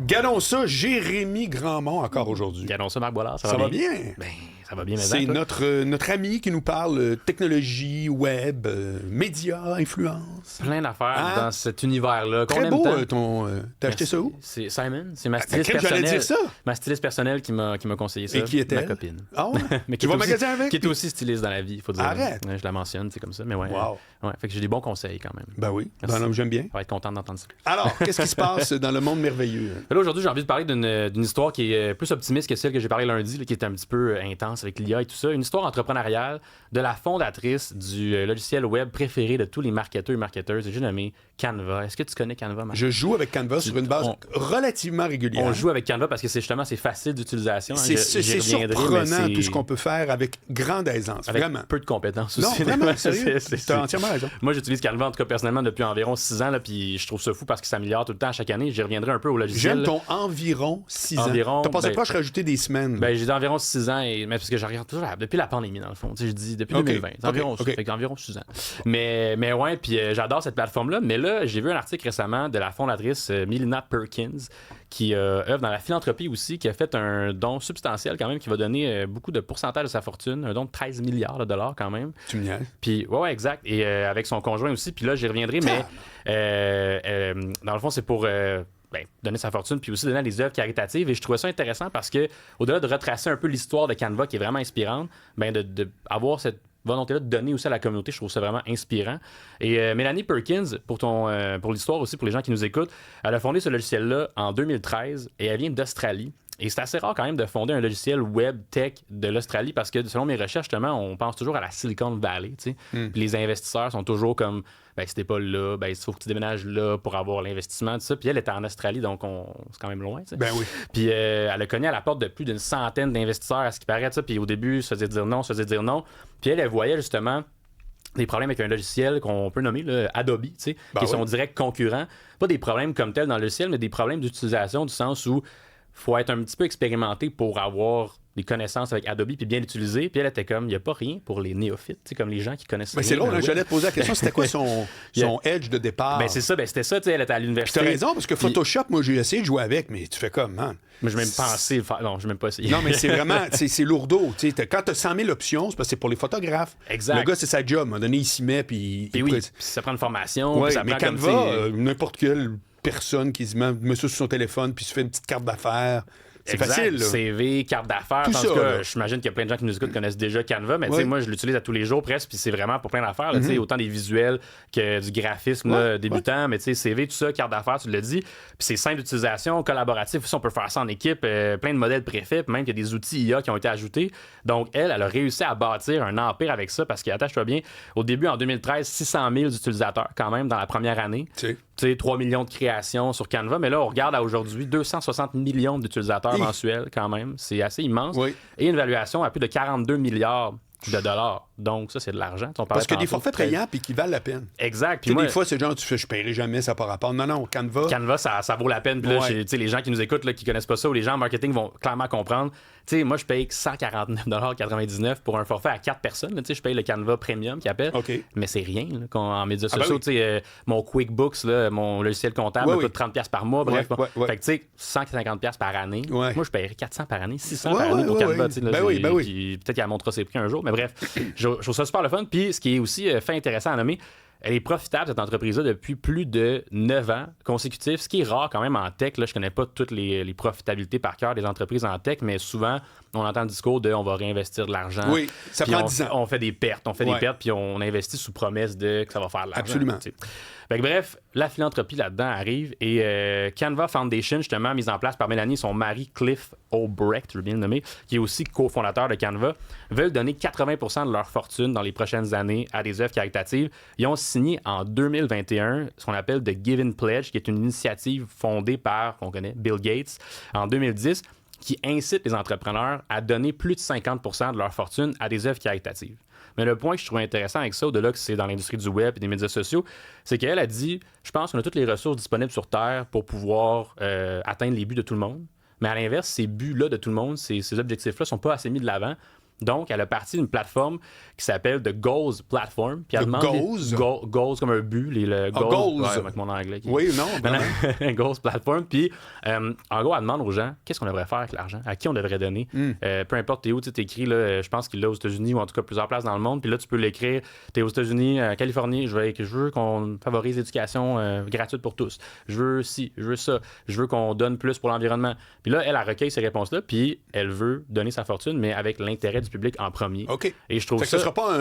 Gardons ça, Jérémy Grandmont, encore aujourd'hui. Gardons ça, Marc Boilard. Ça va bien? Ben, ça va bien, mais C'est notre ami qui nous parle technologie, web, médias, influence. plein d'affaires Ah. dans cet univers-là. qu'on Très aime beau, tant. t'as acheté ça où? C'est Simon, c'est ma styliste crème, j'allais personnelle. dire ça. Ma styliste personnelle qui m'a conseillé ça. Et qui Ma était-elle? copine. Ah ouais? Mais Tu qui vas est au aussi- magasin avec? Qui est aussi styliste dans la vie, il faut dire. Arrête. Ouais, je la mentionne, c'est comme ça. Mais ouais. Wow. Ouais, fait que j'ai des bons conseils quand même. Ben oui, Merci. ben non, j'aime bien. On va être content d'entendre ça. Alors, qu'est-ce qui se passe dans le monde merveilleux? Là, aujourd'hui, j'ai envie de parler d'une histoire qui est plus optimiste que celle que j'ai parlé lundi, là, qui est un petit peu intense avec l'IA et tout ça. Une histoire entrepreneuriale de la fondatrice du logiciel web préféré de tous les marketeurs et marketeuses. J'ai nommé Canva. Est-ce que tu connais Canva, Marc? Je joue avec Canva sur une base relativement régulière. On joue avec Canva parce que c'est facile d'utilisation. Hein. C'est J'y reviendrai, mais surprenant tout ce qu'on peut faire avec grande aisance, avec vraiment. peu de compétences Non, aussi. vraiment, sérieux. C'est- T'as entièrement raison. Moi, j'utilise Canva, en tout cas, personnellement, depuis environ 6 ans, là, puis je trouve ça fou parce qu'il s'améliore tout le temps à chaque année. J'y reviendrai un peu au logiciel. J'aime ton environ 6 Environ, ans. T'as passé ben- proche rajouter des semaines. Ben, j'ai dit environ 6 ans, mais parce que je regarde toujours depuis la pandémie, dans le fond. Tu sais, je dis depuis Ok, 2020. C'est environ, ok. fait qu'environ 6 ans. Mais ouais, puis j'adore cette plateforme-là. Mais là, j'ai vu un article récemment de la fondatrice Melina Perkins, qui œuvre dans la philanthropie aussi, qui a fait un don substantiel quand même, qui va donner beaucoup de pourcentage de sa fortune, un don de 13 milliards de dollars quand même. Tu me niaises. Puis, ouais, exact. Et avec son conjoint aussi. Puis là, j'y reviendrai, mais dans le fond, c'est pour donner sa fortune, puis aussi donner à des œuvres caritatives. Et je trouvais ça intéressant parce que, au-delà de retracer un peu l'histoire de Canva, qui est vraiment inspirante, de avoir cette volonté-là de donner aussi à la communauté, je trouve ça vraiment inspirant. Et Mélanie Perkins, pour l'histoire aussi, pour les gens qui nous écoutent, elle a fondé ce logiciel-là en 2013 et elle vient d'Australie. Et c'est assez rare quand même de fonder un logiciel web tech de l'Australie parce que selon mes recherches, justement, on pense toujours à la Silicon Valley. Tu sais. Puis les investisseurs sont toujours comme, si t'es pas là, il faut que tu déménages là pour avoir l'investissement, tout ça. Puis elle était en Australie, donc c'est quand même loin. Tu sais. Ben oui. Puis elle a cogné à la porte de plus d'une centaine d'investisseurs, à ce qui paraît. Tu sais. Puis au début, se faisait dire non. Puis elle voyait justement des problèmes avec un logiciel qu'on peut nommer là, Adobe, tu sais, qui est son direct concurrent. Pas des problèmes comme tels dans le logiciel, mais des problèmes d'utilisation du sens où faut être un petit peu expérimenté pour avoir des connaissances avec Adobe puis bien l'utiliser. Puis elle était comme, il n'y a pas rien pour les néophytes, tu sais, comme les gens qui connaissent Ben, rien c'est drôle, dans le j'allais web. te poser la question, c'était quoi son edge de départ? Ben c'est ça, c'était ça, tu sais, elle était à Puis l'université. t'as raison, parce que Puis- Photoshop, moi, j'ai essayé de jouer avec, mais tu fais comme, man. Mais je même pensé le faire. Non, je même pas essayé. Non, mais c'est vraiment, c'est lourdeau. Tu sais, quand t'as 100 000 options, c'est parce que c'est pour les photographes. Exact. Le gars, c'est sa job. À un moment donné, il s'y met, puis... Puis oui, puis ça prend une formation. Ouais, puis ça mais prend comme, Canva, tu sais, n'importe quelle personne qui se met ça sur son téléphone, puis se fait une petite carte d'affaires. C'est exact, facile, là. CV, carte d'affaires. Tout En tout ça, cas, là. j'imagine qu'il y a plein de gens qui nous écoutent qui connaissent déjà Canva, mais tu Ouais. sais, moi, je l'utilise à tous les jours presque, puis c'est vraiment pour plein d'affaires. Là, tu sais, autant des visuels que du graphisme là, Ouais, débutant, mais tu sais, CV, tout ça, carte d'affaires, tu l'as dit. Puis c'est simple d'utilisation, collaboratif. Aussi, on peut faire ça en équipe, plein de modèles préfaits, puis même qu'il y a des outils IA qui ont été ajoutés. Donc, elle a réussi à bâtir un empire avec ça parce qu'attache-toi bien, au début, en 2013, 600 000 utilisateurs quand même dans la première année. Tu sais. Tu sais, 3 millions de créations sur Canva, mais là, on regarde à aujourd'hui 260 millions d'utilisateurs Hi. mensuels quand même. C'est assez immense. Oui. Et une valuation à plus de 42 milliards de dollars. Donc, ça, c'est de l'argent. On parlait Parce que des tantôt forfaits de- payants, puis qui valent la peine. Exact. Tu Puis sais, moi, des fois, c'est genre, tu fais, je paierai jamais, ça par rapport. Non, Canva. Canva, ça vaut la peine. Puis là, Ouais. tu sais, les gens qui nous écoutent, là, qui connaissent pas ça, ou les gens en marketing vont clairement comprendre. Tu sais, moi, je paye 149,99 pour un forfait à 4 personnes. Là. Tu sais, je paye le Canva Premium qui appelle. OK. Mais c'est rien là, en médias Ah ben sociaux. oui. Tu sais, mon QuickBooks, là, mon logiciel comptable, Ouais, me oui. coûte 30$ par mois. Bref, Ouais, bon. ouais, ouais. Fait que tu sais, 150$ par année. Ouais. Moi, je paierais 400 par année, 600 Ouais, par année ouais, pour ouais, Canva. ouais. Tu sais, là, Ben oui, ben oui. puis peut-être qu'elle montrera ses prix un jour. Mais bref, je trouve ça super le fun. Puis ce qui est aussi fait intéressant à nommer, elle est profitable, cette entreprise-là, depuis plus de 9 ans consécutifs, ce qui est rare quand même en tech. Là, je connais pas toutes les profitabilités par cœur des entreprises en tech, mais souvent, on entend le discours de on va réinvestir de l'argent. Oui, ça Puis prend on, 10 ans. On fait des pertes, Ouais. puis on investit sous promesse de que ça va faire de l'argent. Absolument. Tu sais. Fait que bref, la philanthropie là-dedans arrive et Canva Foundation, justement, mise en place par Mélanie et son mari Cliff Obrecht, je veux bien le nommer, qui est aussi cofondateur de Canva, veulent donner 80% de leur fortune dans les prochaines années à des œuvres caritatives. Ils ont signé en 2021 ce qu'on appelle The Giving Pledge, qui est une initiative fondée par, qu'on connaît, Bill Gates, en 2010, qui incite les entrepreneurs à donner plus de 50% de leur fortune à des œuvres caritatives. Mais le point que je trouve intéressant avec ça, au-delà que c'est dans l'industrie du web et des médias sociaux, c'est qu'elle a dit, je pense qu'on a toutes les ressources disponibles sur Terre pour pouvoir atteindre les buts de tout le monde. Mais à l'inverse, ces buts-là de tout le monde, ces objectifs-là sont pas assez mis de l'avant Donc, elle a parti d'une plateforme qui s'appelle The Goals Platform. Puis elle demande Goals comme un but, le Goals. Ouais, avec mon anglais. Oui, non. Goals Platform. Puis, en gros, elle demande aux gens qu'est-ce qu'on devrait faire avec l'argent, à qui on devrait donner. Peu importe t'es où, tu écris, là, je pense qu'il est aux États-Unis ou en tout cas plusieurs places dans le monde. Puis là, tu peux l'écrire. T'es aux États-Unis, Californie, je veux qu'on favorise l'éducation gratuite pour tous. Je veux ci, je veux ça. Je veux qu'on donne plus pour l'environnement. Puis là, elle recueille ces réponses-là, puis elle veut donner sa fortune, mais avec l'intérêt du public en premier. OK. Et je trouve ça ne sera pas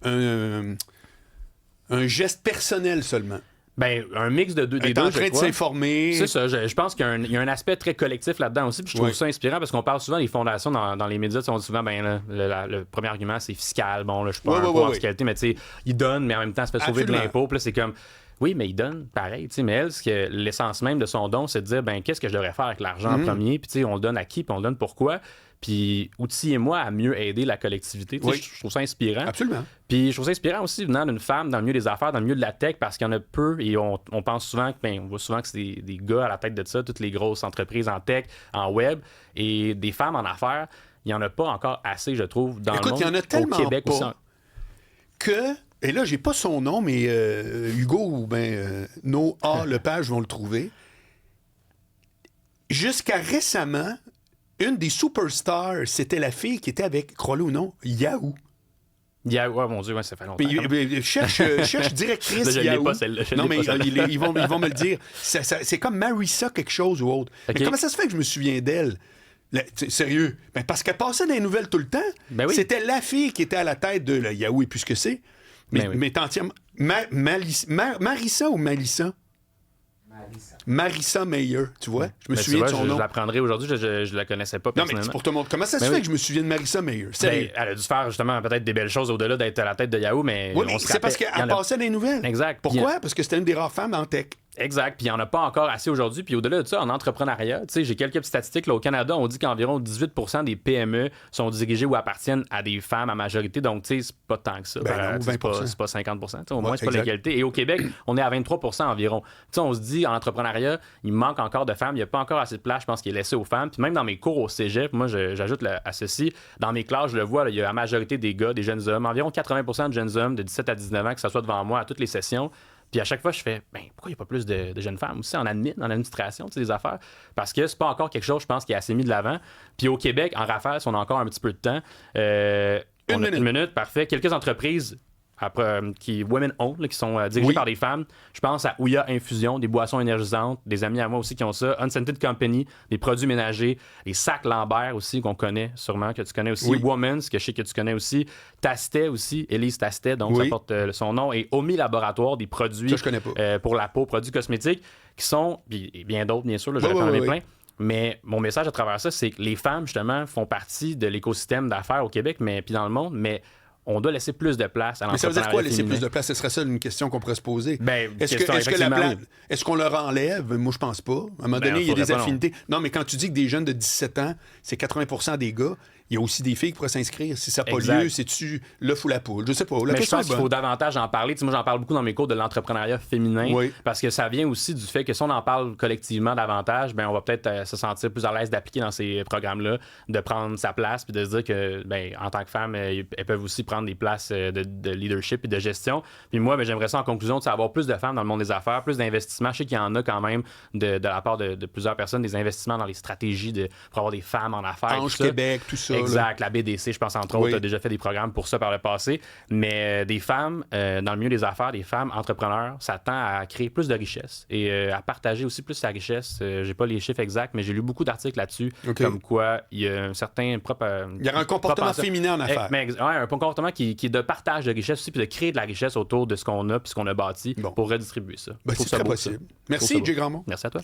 un geste personnel seulement. Ben, un mix des deux. Elle est en train de s'informer. C'est ça. Je pense qu'il y a un aspect très collectif là-dedans aussi. Puis je trouve ça inspirant parce qu'on parle souvent des fondations dans les médias. On dit souvent, ben, le premier argument, c'est fiscal. Bon, là, je suis pas en fiscalité, mais tu sais, ils donnent, mais en même temps, ça fait sauver de l'impôt. Puis là, c'est comme. Oui, mais il donne pareil. Mais elle, l'essence même de son don, c'est de dire ben, qu'est-ce que je devrais faire avec l'argent en premier. Puis on le donne à qui, puis on le donne pourquoi. Puis outillez-moi à mieux aider la collectivité. Je trouve ça inspirant. Absolument. Puis je trouve ça inspirant aussi venant d'une femme dans le milieu des affaires, dans le milieu de la tech, parce qu'il y en a peu et on pense souvent on voit souvent que c'est des gars à la tête de ça, toutes les grosses entreprises en tech, en web, et des femmes en affaires, il n'y en a pas encore assez, je trouve, dans le monde. Il y en a tellement au Québec pas aussi. Que... Et là, j'ai pas son nom, mais Hugo ou Noah Lepage vont le trouver. Jusqu'à récemment, une des superstars, c'était la fille qui était avec, crois-le ou non, Yahoo. Yahoo, oh, mon Dieu, ça fait longtemps. Cherche directrice là, je Yahoo. Pas, celle-là, non, mais ils vont me le dire. C'est comme Marissa quelque chose ou autre. Okay. Mais comment ça se fait que je me souviens d'elle? Sérieux? Ben, parce qu'elle passait dans les nouvelles tout le temps. Ben oui. C'était la fille qui était à la tête de Yahoo et plus que c'est. Mais t'entièrement. Marissa ou Melissa? Marissa Meyer, tu vois? Je me souviens de son nom. Je l'apprendrai aujourd'hui, je la connaissais pas personnellement. Non, mais c'est pour te montrer. Comment ça se fait que je me souviens de Marissa Meyer? Elle a dû faire justement peut-être des belles choses au-delà d'être à la tête de Yahoo, mais oui, c'est parce qu'elle passait des nouvelles. Exact. Pourquoi? Parce que c'était une des rares femmes en tech. Exact. Puis il n'y en a pas encore assez aujourd'hui. Puis au-delà de ça, en entrepreneuriat, j'ai quelques petites statistiques. Là, au Canada, on dit qu'environ 18% des PME sont dirigées ou appartiennent à des femmes à majorité. Donc, c'est pas tant que ça. Non, 20%. C'est pas 50%. Au moins, c'est pas l'égalité. Et au Québec, on est à 23% environ. On se dit, en entrepreneuriat, il manque encore de femmes. Il n'y a pas encore assez de place, je pense, qui est laissé aux femmes. Puis même dans mes cours au cégep, moi, j'ajoute à ceci, dans mes classes, je le vois, il y a la majorité des gars, des jeunes hommes, environ 80% de jeunes hommes de 17 à 19 ans qui s'assoient devant moi à toutes les sessions. Puis à chaque fois, je fais, pourquoi il n'y a pas plus de jeunes femmes aussi en administration des affaires? Parce que c'est pas encore quelque chose, je pense, qui est assez mis de l'avant. Puis au Québec, en rafale, si on a encore un petit peu de temps, une minute, parfait. Quelques entreprises qui women-owned, qui sont dirigées par des femmes. Je pense à Ouya Infusion, des boissons énergisantes, des amis à moi aussi qui ont ça. Unscented Company, des produits ménagers. Les sacs Lambert aussi, qu'on connaît sûrement, que tu connais aussi. Women's, que je sais que tu connais aussi. Tastet aussi, Élise Tastet, donc ça porte son nom. Et Omi Laboratoire, des produits pour la peau, produits cosmétiques, qui sont, et bien d'autres, bien sûr, là, j'aurais pu en nommer plein. Mais mon message à travers ça, c'est que les femmes, justement, font partie de l'écosystème d'affaires au Québec, puis dans le monde, mais on doit laisser plus de place à l'entrepreneuriat. Mais ça veut dire quoi, laisser plus de place? Ce serait ça une question qu'on pourrait se poser. Est-ce qu'on leur enlève? Moi, je pense pas. À un moment donné, il y a des affinités. Non, mais quand tu dis que des jeunes de 17 ans, c'est 80% des gars, il y a aussi des filles qui pourraient s'inscrire. Si ça n'a pas lieu, c'est-tu l'œuf ou la poule? Je sais pas. Mais je pense qu'il faut davantage en parler. Moi, j'en parle beaucoup dans mes cours de l'entrepreneuriat féminin parce que ça vient aussi du fait que si on en parle collectivement davantage, on va peut-être se sentir plus à l'aise d'appliquer dans ces programmes-là, de prendre sa place puis de se dire que, en tant que femme, elles peuvent aussi prendre des places de leadership et de gestion. Puis moi, j'aimerais ça en conclusion, avoir plus de femmes dans le monde des affaires, plus d'investissements. Je sais qu'il y en a quand même de la part de plusieurs personnes, des investissements dans les stratégies pour avoir des femmes en affaires. Ange Québec, tout ça. Exact. La BDC, je pense, entre autres, a déjà fait des programmes pour ça par le passé. Mais des femmes, dans le milieu des affaires, des femmes entrepreneurs, ça tend à créer plus de richesse et à partager aussi plus sa richesse. J'ai pas les chiffres exacts, mais j'ai lu beaucoup d'articles là-dessus, comme quoi il y a un certain il y a un comportement féminin en affaires. Un comportement qui est de partage de richesse aussi, puis de créer de la richesse autour de ce qu'on a puis ce qu'on a bâti pour redistribuer ça. C'est très possible. Merci, Jay Grandmont. Merci à toi.